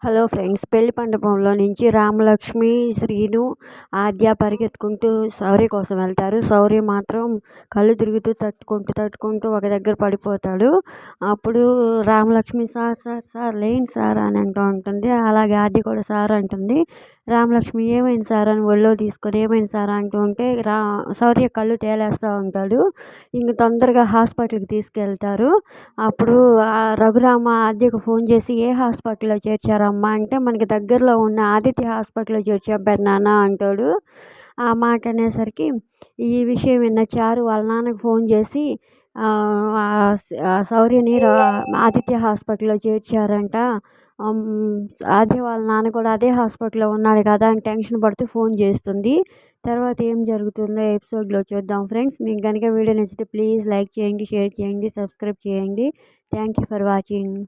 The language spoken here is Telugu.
హలో ఫ్రెండ్స్, పెళ్లి మండపంలో నుంచి రామలక్ష్మి, శ్రీను, ఆద్య పరిగెత్తుకుంటూ శౌర్య కోసం వెళ్తారు. శౌర్య మాత్రం కళ్ళు తిరుగుతూ తట్టుకుంటూ ఒక దగ్గర పడిపోతాడు. అప్పుడు రామలక్ష్మి సార్ సార్ సార్ లేండి సార్ అని అంటూ ఉంటుంది. అలాగే ఆద్య కూడా సార్ అంటుంది. రామలక్ష్మి ఏమైంది సార్ అని ఒళ్ళో తీసుకొని ఏమైంది సార్ అంటూ ఉంటే శౌర్య కళ్ళు తేలేస్తూ ఉంటాడు. ఇంక తొందరగా హాస్పిటల్కి తీసుకెళ్తారు. అప్పుడు రఘురామ ఆద్యకు ఫోన్ చేసి ఏ హాస్పిటల్లో చేర్చారమ్మా అంటే మనకి దగ్గరలో ఉన్న ఆదిత్య హాస్పిటల్లో చేర్చాం పెద్దనాన్న అంటాడు. ఆ మాట అనేసరికి ఈ విషయం విన్న చారు వాళ్ళ నాన్నకు ఫోన్ చేసి శౌర్యని ఆదిత్య హాస్పిటల్లో చేర్చారంట. ఆద్య వాళ్ళ నాన్న కూడా అదే హాస్పిటల్లో ఉన్నాడు కదా అని టెన్షన్ పడుతూ ఫోన్ చేస్తుంది. తర్వాత ఏం జరుగుతుందో ఎపిసోడ్లో చూద్దాం ఫ్రెండ్స్. మీకు కనుక వీడియో నచ్చితే ప్లీజ్ లైక్ చేయండి, షేర్ చేయండి, సబ్స్క్రైబ్ చేయండి. Thank you for watching.